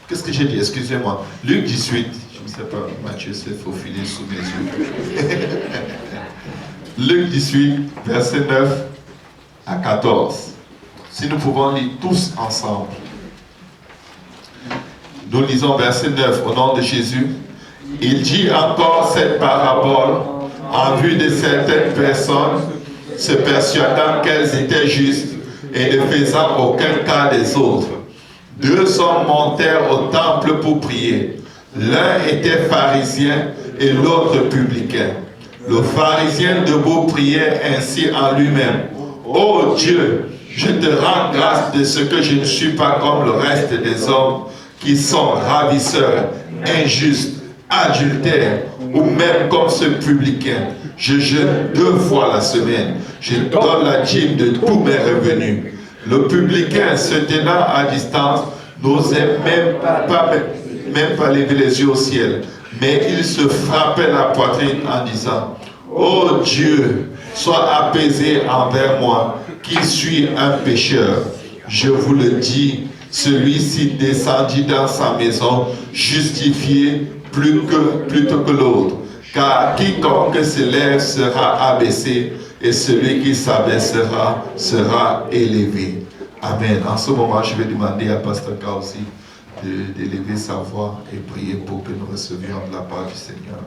Qu'est-ce que j'ai dit? Excusez-moi. Luc 18. Je ne sais pas, Matthieu s'est faufilé sous mes yeux. Luc 18, verset 9 à 14. Si nous pouvons lire tous ensemble. Nous lisons verset 9 au nom de Jésus. Il dit encore cette parabole en vue de certaines personnes se persuadant qu'elles étaient justes et ne faisant aucun cas des autres. 2 hommes montèrent au temple pour prier. L'un était pharisien et l'autre publicain. Le pharisien debout priait ainsi en lui-même. Ô Dieu, je te rends grâce de ce que je ne suis pas comme le reste des hommes qui sont ravisseurs, injustes, adultères ou même comme ce publicain. Je jeûne 2 fois la semaine. Je donne la dîme de tous mes revenus. Le publicain, se tenant à distance, n'osait même pas lever les yeux au ciel. Mais il se frappait la poitrine en disant, ô Dieu, sois apaisé envers moi, qui suis un pécheur. Je vous le dis, celui-ci descendit dans sa maison, justifié plutôt que l'autre. Car quiconque se lève sera abaissé, et celui qui s'abaissera sera élevé. Amen. En ce moment, je vais demander à Pasteur K aussi d'élever sa voix et prier pour que nous recevions de la part du Seigneur.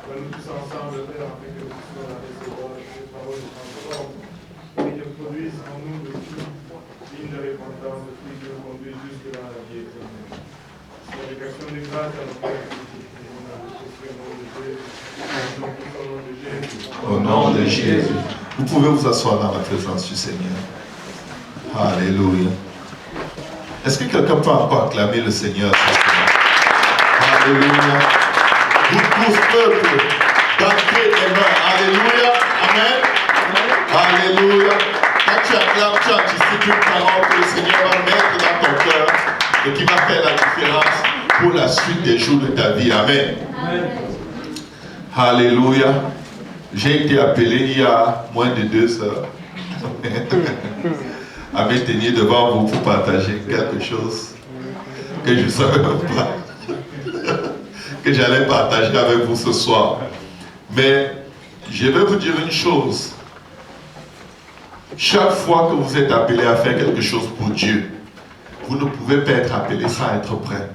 Nous tous ensemble, Père, afin que nous puissions la recevoir, ces paroles de transforme, et qu'elles produisent en nous le fruit digne de repentance, le fruit qui nous conduit jusque dans la vie éternelle. C'est avec action de grâce à nos Pères que nous prions dans le précieux nom de Jésus. Au nom de Jésus. Vous pouvez vous asseoir dans la présence du Seigneur. Alléluia. Est-ce que quelqu'un peut encore acclamer le Seigneur? Alléluia. Vous tous, peuple, d'entrer les mains. Alléluia. Amen. Alléluia. Quand tu acclames, tu anticipes une parole que le Seigneur va mettre dans ton cœur et qui va faire la différence pour la suite des jours de ta vie. Amen. Amen. Alléluia. J'ai été appelé il y a moins de 2 heures à me tenir devant vous pour partager quelque chose que je ne savais même pas que j'allais partager avec vous ce soir. Mais je vais vous dire une chose. Chaque fois que vous êtes appelé à faire quelque chose pour Dieu, vous ne pouvez pas être appelé sans être prêt.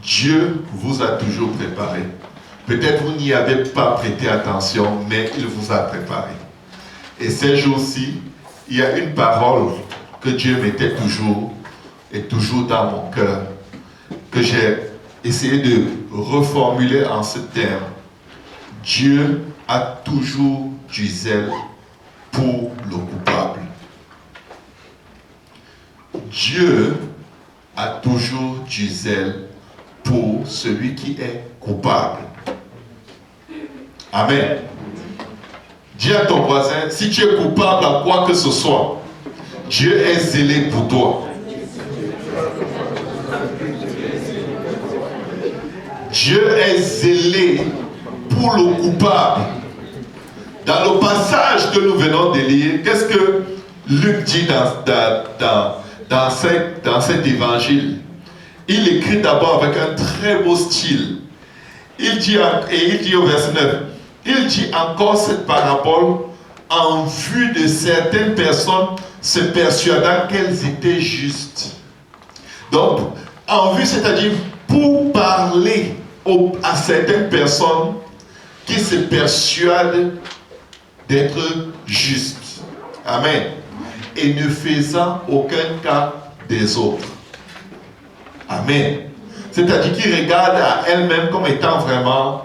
Dieu vous a toujours préparé. Peut-être vous n'y avez pas prêté attention, mais il vous a préparé. Et ces jours-ci, il y a une parole que Dieu mettait toujours et toujours dans mon cœur, que j'ai essayé de reformuler en ce terme. Dieu a toujours du zèle pour le coupable. Dieu a toujours du zèle pour celui qui est coupable. Amen. Dis à ton voisin, si tu es coupable à quoi que ce soit, Dieu est zélé pour toi. Dieu est zélé pour le coupable. Dans le passage que nous venons de lire, qu'est-ce que Luc dit dans cet évangile? Il écrit d'abord avec un très beau style. Il dit au verset 9, il dit encore cette parabole en vue de certaines personnes se persuadant qu'elles étaient justes. Donc, en vue, c'est-à-dire pour parler à certaines personnes qui se persuadent d'être justes. Amen. Et ne faisant aucun cas des autres. Amen. C'est-à-dire qu'ils regardent à elles-mêmes comme étant vraiment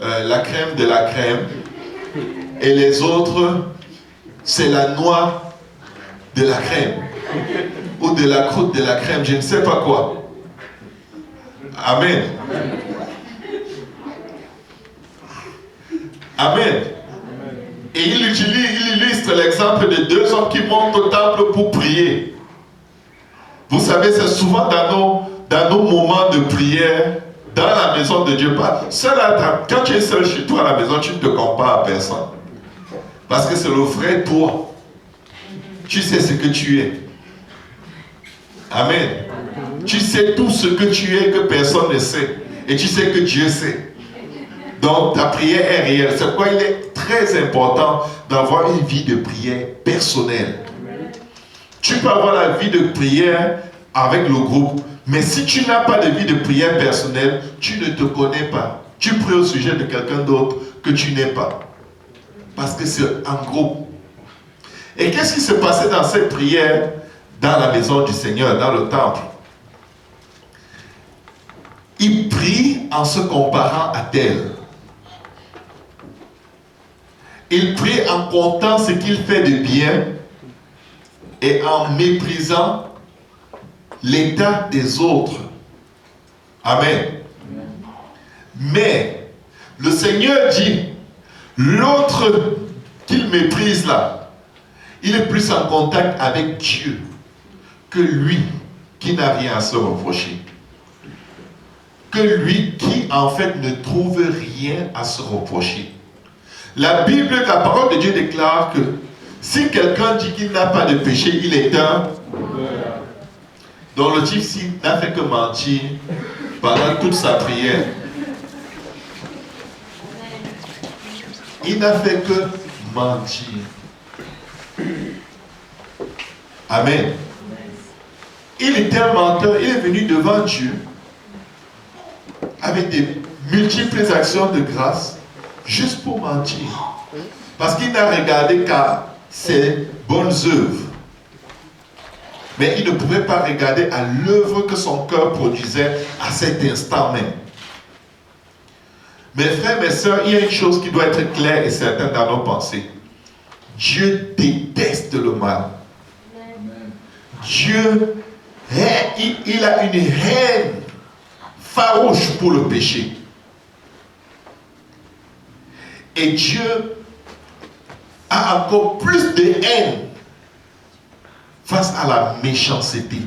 la crème de la crème. Et les autres, c'est la noix de la crème. Ou de la croûte de la crème, je ne sais pas quoi. Amen. Amen. Et il illustre l'exemple de deux hommes qui montent au temple pour prier. Vous savez, c'est souvent dans nos moments de prière, dans la maison de Dieu. Quand tu es seul chez toi à la maison, tu ne te compares à personne. Parce que c'est le vrai toi. Tu sais ce que tu es. Amen. Tu sais tout ce que tu es que personne ne sait. Et tu sais que Dieu sait. Donc ta prière est réelle. C'est pourquoi il est très important d'avoir une vie de prière personnelle. Tu peux avoir la vie de prière avec le groupe. Mais si tu n'as pas de vie de prière personnelle, tu ne te connais pas. Tu pries au sujet de quelqu'un d'autre que tu n'es pas. Parce que c'est un groupe. Et qu'est-ce qui se passait dans cette prière dans la maison du Seigneur, dans le temple? Il prie en se comparant à tel. Il prie en comptant ce qu'il fait de bien et en méprisant l'état des autres. Amen. Mais le Seigneur dit, l'autre qu'il méprise là, il est plus en contact avec Dieu que lui qui n'a rien à se reprocher. Que lui qui en fait ne trouve rien à se reprocher. La Bible, la parole de Dieu déclare que si quelqu'un dit qu'il n'a pas de péché, il est un. Donc le type ci n'a fait que mentir pendant toute sa prière. Il n'a fait que mentir. Amen. Il était un menteur, il est venu devant Dieu avec des multiples actions de grâce juste pour mentir. Parce qu'il n'a regardé qu'à ses bonnes œuvres. Mais il ne pouvait pas regarder à l'œuvre que son cœur produisait à cet instant même. Mes frères, mes sœurs, il y a une chose qui doit être claire et certaine dans nos pensées. Dieu déteste le mal. Dieu, il a une haine farouche pour le péché. Et Dieu a encore plus de haine face à la méchanceté.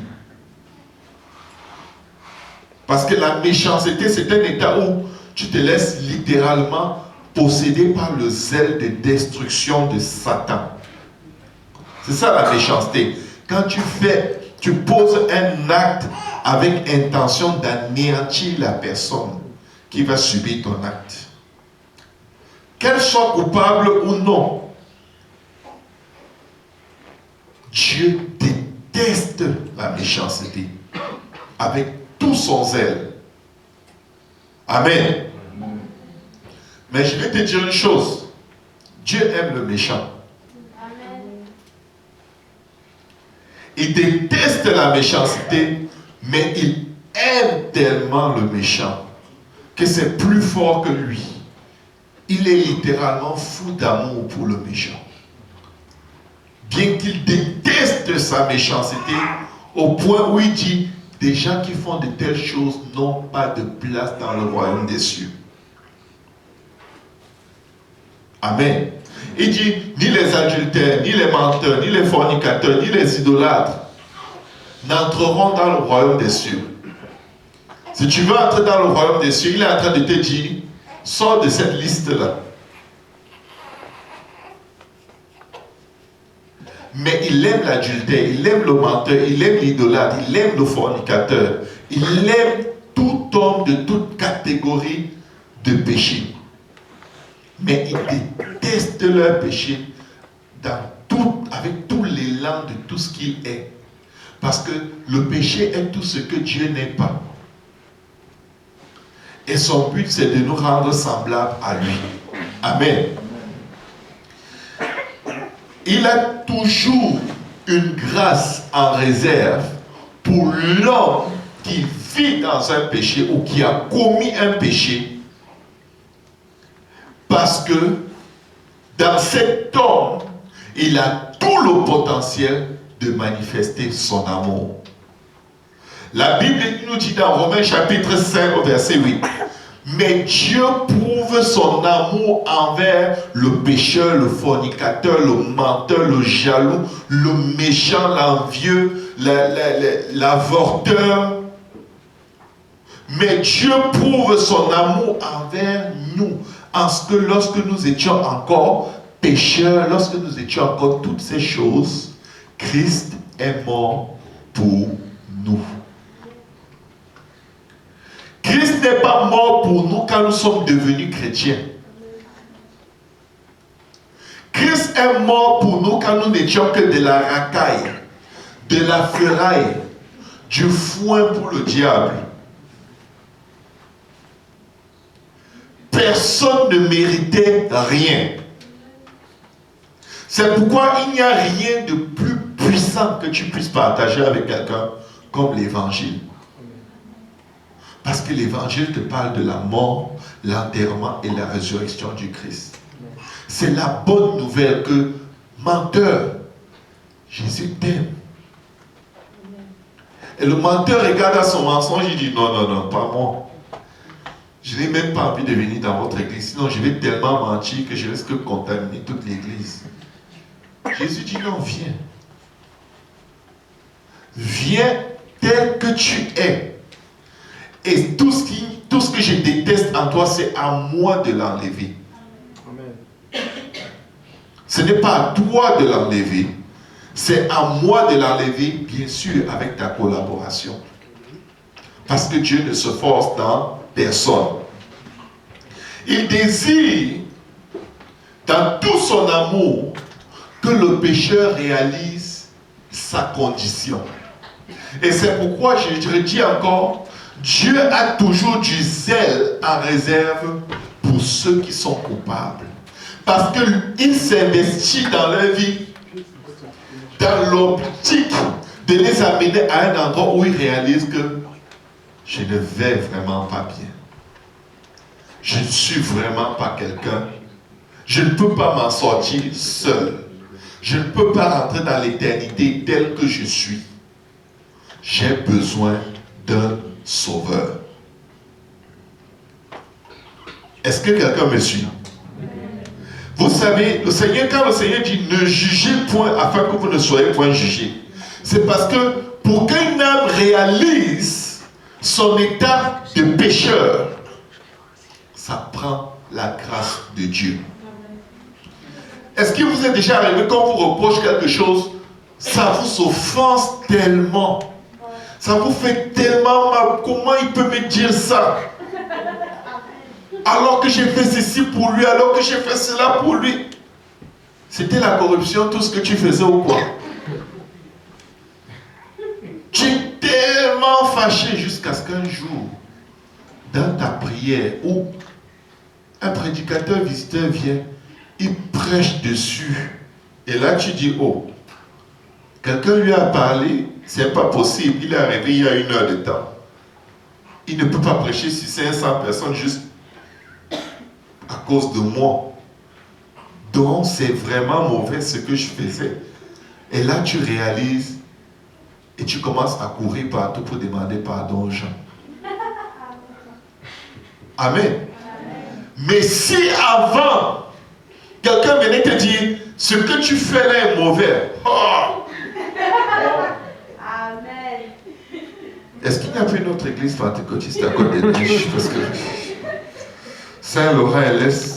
Parce que la méchanceté, c'est un état où tu te laisses littéralement posséder par le zèle de destruction de Satan. C'est ça la méchanceté. Quand tu poses un acte avec intention d'anéantir la personne qui va subir ton acte. Qu'elle soit coupable ou non, Dieu déteste la méchanceté avec tout son zèle. Amen. Mais je vais te dire une chose. Dieu aime le méchant. Il déteste la méchanceté, mais il aime tellement le méchant que c'est plus fort que lui. Il est littéralement fou d'amour pour le méchant. Bien qu'il déteste sa méchanceté, au point où il dit, des gens qui font de telles choses n'ont pas de place dans le royaume des cieux. Amen. Il dit, ni les adultères, ni les menteurs, ni les fornicateurs, ni les idolâtres n'entreront dans le royaume des cieux. Si tu veux entrer dans le royaume des cieux, il est en train de te dire, sors de cette liste-là. Mais il aime l'adultère, il aime le menteur, il aime l'idolâtre, il aime le fornicateur. Il aime tout homme de toute catégorie de péché. Mais il déteste leur péché avec tout l'élan de tout ce qu'il est. Parce que le péché est tout ce que Dieu n'est pas. Et son but, c'est de nous rendre semblables à lui. Amen. Il a toujours une grâce en réserve pour l'homme qui vit dans un péché ou qui a commis un péché. Parce que dans cet homme, il a tout le potentiel de manifester son amour. La Bible nous dit dans Romains chapitre 5 au verset 8. Mais Dieu prouve son amour envers le pécheur, le fornicateur, le menteur, le jaloux, le méchant, l'envieux, l'avorteur. Mais Dieu prouve son amour envers nous, en ce que lorsque nous étions encore pécheurs, lorsque nous étions encore toutes ces choses, Christ est mort pour nous. Christ n'est pas mort pour nous quand nous sommes devenus chrétiens. Christ est mort pour nous quand nous n'étions que de la racaille, de la ferraille, du foin pour le diable. Personne ne méritait rien. C'est pourquoi il n'y a rien de plus puissant que tu puisses partager avec quelqu'un comme l'évangile. Parce que l'évangile te parle de la mort, l'enterrement et la résurrection du Christ. C'est la bonne nouvelle que, menteur, Jésus t'aime. Et le menteur regarde à son mensonge et dit non, non, non, pas moi. Je n'ai même pas envie de venir dans votre église, sinon je vais tellement mentir que je risque de contaminer toute l'église. Jésus dit non, viens. Viens tel que tu es. Et tout ce que je déteste en toi, c'est à moi de l'enlever. Ce n'est pas à toi de l'enlever, c'est à moi de l'enlever, bien sûr, avec ta collaboration. Parce que Dieu ne se force dans personne. Il désire, dans tout son amour, que le pécheur réalise sa condition. Et c'est pourquoi je redis encore, Dieu a toujours du zèle en réserve pour ceux qui sont coupables. Parce qu'il s'investit dans leur vie, dans l'optique de les amener à un endroit où ils réalisent que je ne vais vraiment pas bien. Je ne suis vraiment pas quelqu'un. Je ne peux pas m'en sortir seul. Je ne peux pas rentrer dans l'éternité telle que je suis. J'ai besoin d'un sauveur. Est-ce que quelqu'un me suit? Vous savez, le Seigneur, quand le Seigneur dit ne jugez point afin que vous ne soyez point jugés, c'est parce que pour qu'une âme réalise son état de pécheur, ça prend la grâce de Dieu. Est-ce qu'il vous est déjà arrivé quand on vous reproche quelque chose, ça vous offense tellement, ça vous fait tellement mal, comment il peut me dire ça? Alors que j'ai fait ceci pour lui, alors que j'ai fait cela pour lui. C'était la corruption, tout ce que tu faisais ou quoi? Tu es tellement fâché jusqu'à ce qu'un jour, dans ta prière, où un prédicateur visiteur vient, il prêche dessus. Et là tu dis, oh, quelqu'un lui a parlé, c'est pas possible, il est arrivé il y a 1 heure de temps. Il ne peut pas prêcher sur 500 personnes juste à cause de moi. Donc c'est vraiment mauvais ce que je faisais. Et là tu réalises et tu commences à courir partout pour demander pardon aux gens. Amen. Mais si avant quelqu'un venait te dire ce que tu fais là est mauvais, oh. Amen. Est-ce qu'il n'y a plus une autre église pentecôtiste à côté de nous? Parce que Saint-Laurent-et-Lès